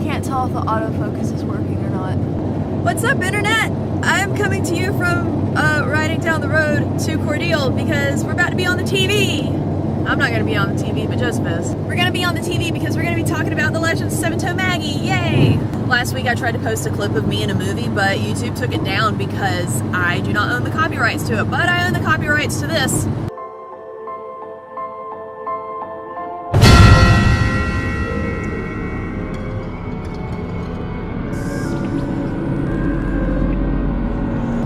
can't tell if the autofocus is working or not. What's up, Internet? I'm coming to you from riding down the road to Cordial because we're about to be on the TV. I'm not going to be on the TV, but Joseph is. We're going to be on the TV because we're going to be talking about the legend of Seven Toe Maggie. Yay! Last week I tried to post a clip of me in a movie, but YouTube took it down because I do not own the copyrights to it, but I own the copyrights to this.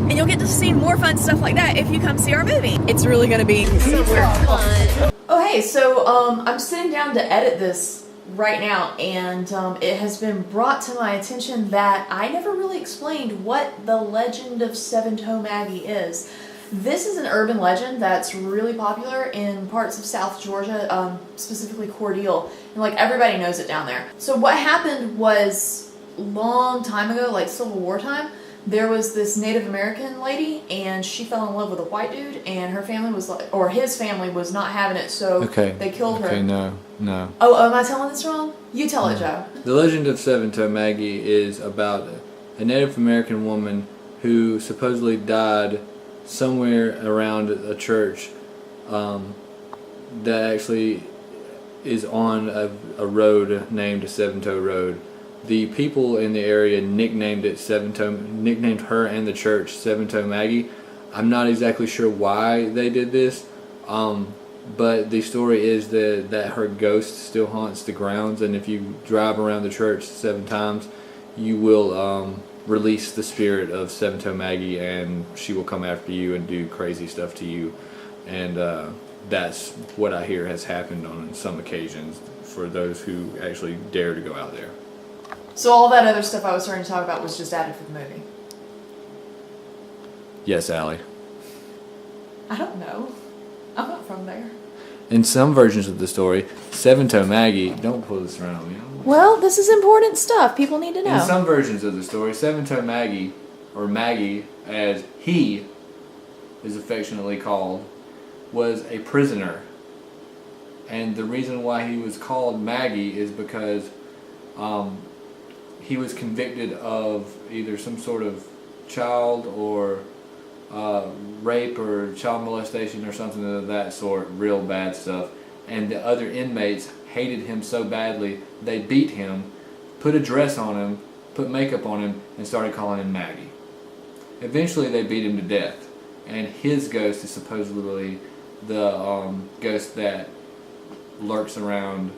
And you'll get to see more fun stuff like that if you come see our movie. It's really going to be super fun. Oh hey, so I'm sitting down to edit this right now, and it has been brought to my attention that I never really explained what the legend of Seven Toe Maggie is. This is an urban legend that's really popular in parts of South Georgia, specifically Cordial, and like everybody knows it down there. So what happened was, long time ago, like Civil War time, there was this Native American lady, and she fell in love with a white dude, and her family was like, or his family was not having it, so they killed her. Okay, no. Oh, am I telling this wrong? You tell it, Joe. The legend of Seven Toe Maggie is about a Native American woman who supposedly died somewhere around a church that actually is on a road named Seven Toe Road. The people in the area nicknamed her and the church Seven Toe Maggie. I'm not exactly sure why they did this, but the story is that her ghost still haunts the grounds, and if you drive around the church 7 times, you will release the spirit of Seven Toe Maggie, and she will come after you and do crazy stuff to you. And that's what I hear has happened on some occasions for those who actually dare to go out there. So all that other stuff I was starting to talk about was just added for the movie? Yes, Allie. I don't know. I'm not from there. In some versions of the story, Seven Toe Maggie, don't pull this around me. Well, this is important stuff. People need to know. In some versions of the story, Seven Toe Maggie, or Maggie as he is affectionately called, was a prisoner. And the reason why he was called Maggie is because he was convicted of either some sort of child or rape or child molestation or something of that sort, real bad stuff. And the other inmates hated him so badly, they beat him, put a dress on him, put makeup on him, and started calling him Maggie. Eventually they beat him to death, and his ghost is supposedly the ghost that lurks around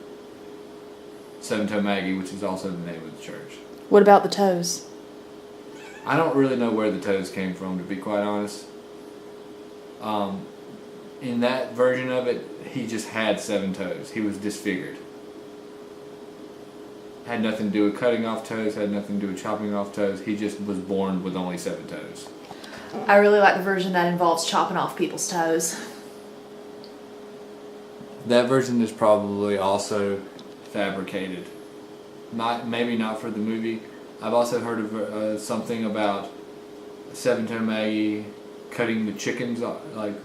Seven Toe Maggie, which is also the name of the church. What about the toes? I don't really know where the toes came from, to be quite honest. In that version of it, he just had 7 toes. He was disfigured. Had nothing to do with cutting off toes, had nothing to do with chopping off toes. He just was born with only 7 toes. I really like the version that involves chopping off people's toes. That version is probably also fabricated. Maybe not for the movie. I've also heard of something about Seven Toe Maggie cutting the chickens, like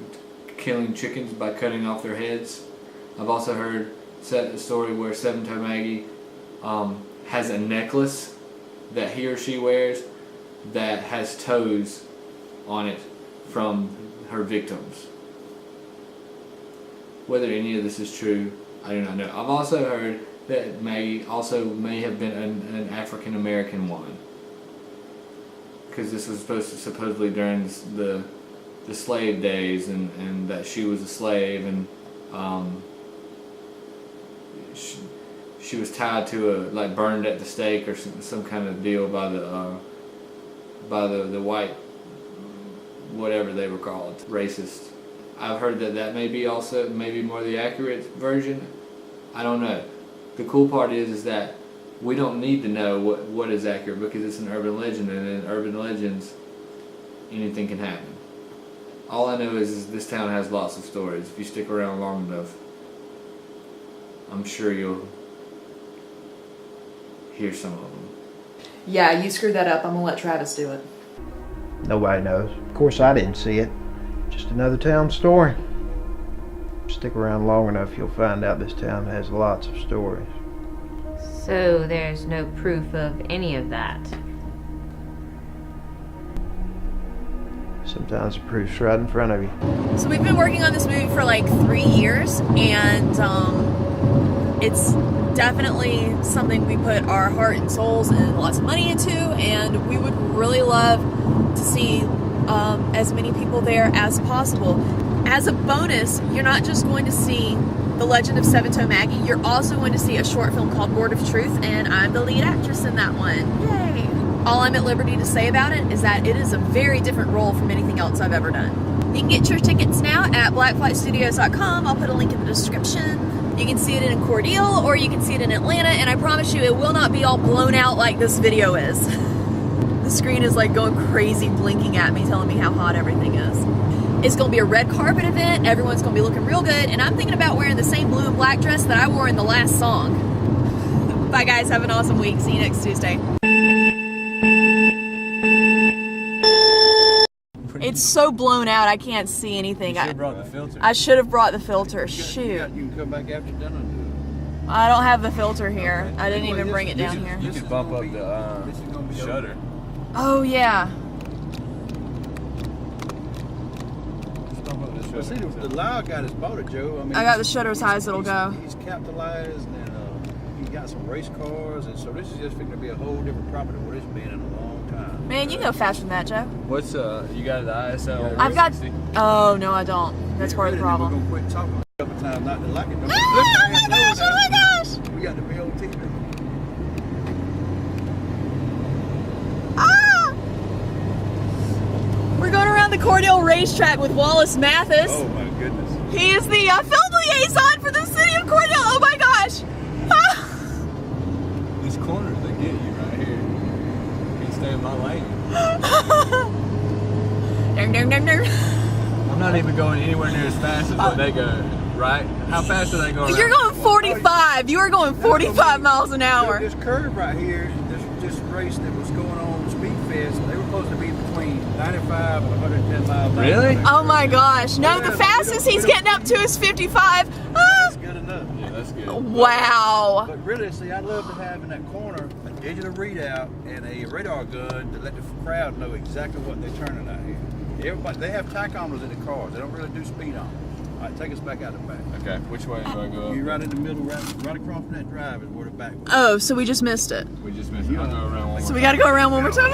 killing chickens by cutting off their heads. I've also heard a story where Seven Toe Maggie has a necklace that he or she wears that has toes on it from her victims. Whether any of this is true, I do not know. I've also heard that Maggie also may have been an African American woman, because this was supposedly during the slave days, and that she was a slave, and she was tied to like burned at the stake or some kind of deal by the white, whatever they were called, racist. I've heard that may be also maybe more the accurate version. I don't know. The cool part is that we don't need to know what is accurate, because it's an urban legend, and in urban legends, anything can happen. All I know is this town has lots of stories. If you stick around long enough, I'm sure you'll hear some of them. Yeah, you screwed that up. I'm gonna let Travis do it. Nobody knows. Of course, I didn't see it. Just another town story. Stick around long enough, you'll find out this town has lots of stories. So there's no proof of any of that. Sometimes the proof's right in front of you. So we've been working on this movie for like 3 years, and it's definitely something we put our heart and souls and lots of money into, and we would really love to see as many people there as possible. As a bonus, you're not just going to see The Legend of Seven Toe Maggie, you're also going to see a short film called Board of Truth, and I'm the lead actress in that one. Yay! All I'm at liberty to say about it is that it is a very different role from anything else I've ever done. You can get your tickets now at blackflightstudios.com. I'll put a link in the description. You can see it in Cordial, or you can see it in Atlanta, and I promise you it will not be all blown out like this video is. The screen is like going crazy, blinking at me, telling me how hot everything is. It's going to be a red carpet event. Everyone's going to be looking real good, and I'm thinking about wearing the same blue and black dress that I wore in the last song. Bye guys, have an awesome week. See you next Tuesday. It's so blown out, I can't see anything. You should have brought the filter. I should have brought the filter. Shoot. You can come back after dinner and do it. I don't have the filter here. I didn't even bring it down here. You can bump up the shutter. Oh, yeah. Well, see, the loud guy that's bought it, Joe. I mean, I got the shutter as high as it'll go. He's capitalized, and he's got some race cars, and so this is just going to be a whole different property than what it's been in a long time. Man, you can go faster than that, Joe. What's you got the ISO? I've got. Oh, no, I don't. That's part of the We're problem. going to quit talking a couple times not to like it. Oh my gosh, oh my gosh! We got to be on TV. Ah! We're going around the Cordial racetrack with Wallace Mathis. Oh, my goodness. He is the film liaison for the city of Cordial. Oh my gosh! Ah! These corners, they get you right here. You can stay in my lane. Dun, dun, dun, dun. I'm not even going anywhere near as fast as what they go, right? How fast are they going? You're going 45. You are going 45 miles an hour. This curve right here, this race that was going on Speedfest, they were supposed to be between 95 and 110 miles an hour. Really? Oh my gosh. No, the fastest he's getting up to is 55. Ah! That's good enough. Yeah, that's good. Wow. But really, see, I'd love to have in that corner a digital readout and a radar gun to let the crowd know exactly what they're turning out here. Everybody, they have tachometers in the cars. They don't really do speed on. All right, take us back out the back. Okay, which way do I go? You're right in the middle, right across from that drive is where the back was. Oh, so we just missed it. We just missed it. I'll go around one So more we time. gotta go around one more time.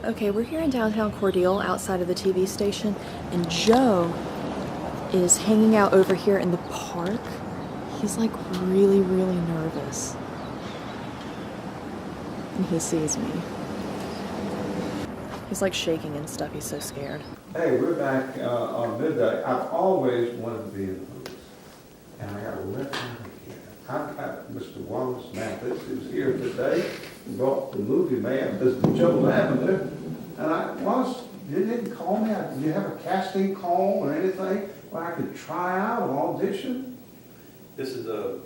Okay, we're here in downtown Cordial outside of the TV station, and Joe is hanging out over here in the park. He's like really, really nervous. And he sees me. He's like shaking and stuff. He's so scared. Hey, we're back on midday. I've always wanted to be in the movies. And I got a left hand here. I've got Mr. Wallace Mathis, who's here today, brought the movie man, Mr. Joe Lavender. And Wallace, you didn't call me. Did you have a casting call or anything where I could try out or audition? This is a